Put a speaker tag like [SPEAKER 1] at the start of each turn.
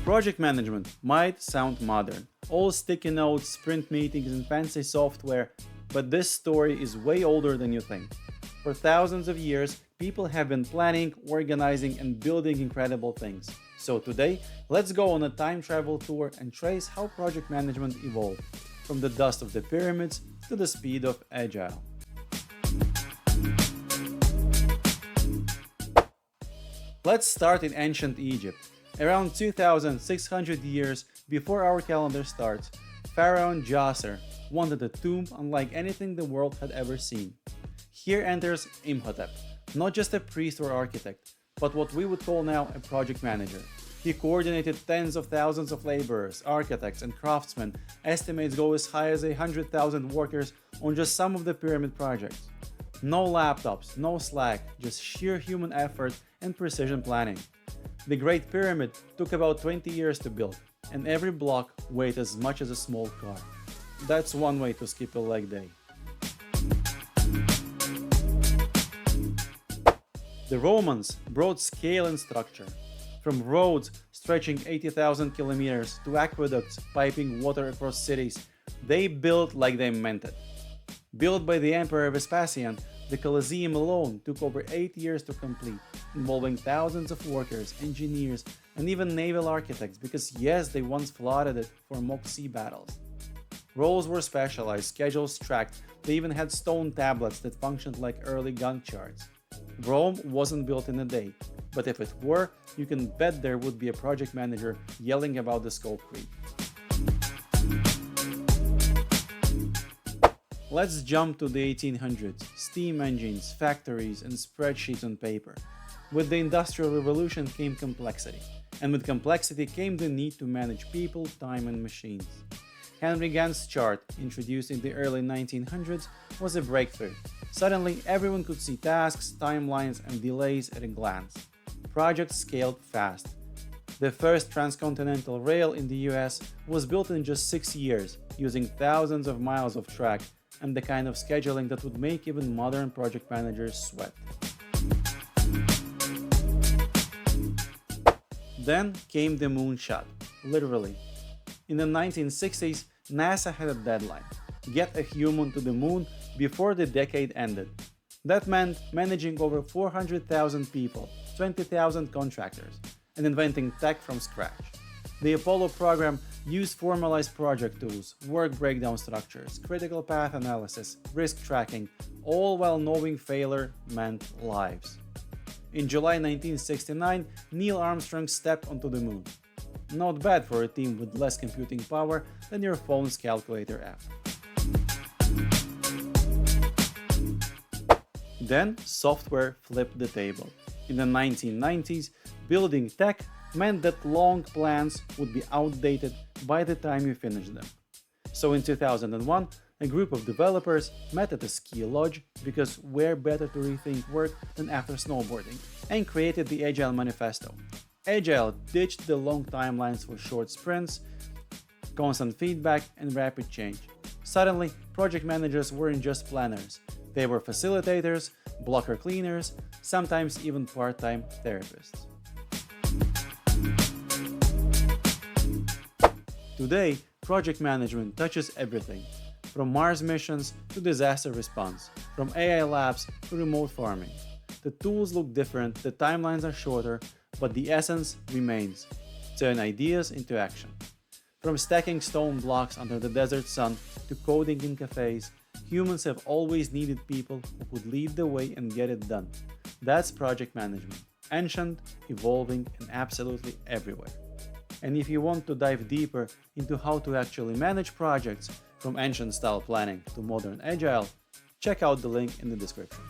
[SPEAKER 1] Project management might sound modern, all sticky notes, sprint meetings, and fancy software, but this story is way older than you think. For thousands of years, people have been planning, organizing, and building incredible things. So today, let's go on a time travel tour and trace how project management evolved, from the dust of the pyramids to the speed of Agile. Let's start in ancient Egypt. Around 2,600 years before our calendar starts, Pharaoh Djoser wanted a tomb unlike anything the world had ever seen. Here enters Imhotep, not just a priest or architect, but what we would call now a project manager. He coordinated tens of thousands of laborers, architects, and craftsmen. Estimates go as high as 100,000 workers on just some of the pyramid projects. No laptops, no Slack, just sheer human effort and precision planning. The Great Pyramid took about 20 years to build, and every block weighed as much as a small car. That's one way to skip a leg day. The Romans brought scale and structure. From roads stretching 80,000 kilometers to aqueducts piping water across cities, they built like they meant it. Built by the Emperor Vespasian, the Colosseum alone took over 8 years to complete, involving thousands of workers, engineers, and even naval architects because yes, they once flooded it for mock sea battles. Roles were specialized, schedules tracked, they even had stone tablets that functioned like early Gantt charts. Rome wasn't built in a day, but if it were, you can bet there would be a project manager yelling about the scope creep. Let's jump to the 1800s, steam engines, factories, and spreadsheets on paper. With the Industrial Revolution came complexity, and with complexity came the need to manage people, time, and machines. Henry Gantt's chart, introduced in the early 1900s, was a breakthrough. Suddenly, everyone could see tasks, timelines, and delays at a glance. Projects scaled fast. The first transcontinental rail in the US was built in just 6 years, using thousands of miles of track and the kind of scheduling that would make even modern project managers sweat. Then came the moonshot, literally. In the 1960s, NASA had a deadline: get a human to the moon before the decade ended. That meant managing over 400,000 people, 20,000 contractors, and inventing tech from scratch. The Apollo program used formalized project tools, work breakdown structures, critical path analysis, risk tracking, all while knowing failure meant lives. In July 1969, Neil Armstrong stepped onto the moon. Not bad for a team with less computing power than your phone's calculator app. Then software flipped the table. In the 1990s, building tech meant that long plans would be outdated by the time you finished them. So in 2001, a group of developers met at a ski lodge because where better to rethink work than after snowboarding, and created the Agile Manifesto. Agile ditched the long timelines for short sprints, constant feedback, and rapid change. Suddenly, project managers weren't just planners. They were facilitators, blocker cleaners, sometimes even part-time therapists. Today, project management touches everything, from Mars missions to disaster response, from AI labs to remote farming. The tools look different, the timelines are shorter, but the essence remains: turn ideas into action. From stacking stone blocks under the desert sun to coding in cafes, humans have always needed people who could lead the way and get it done. That's project management, ancient, evolving, and absolutely everywhere. And if you want to dive deeper into how to actually manage projects from ancient style planning to modern agile, check out the link in the description.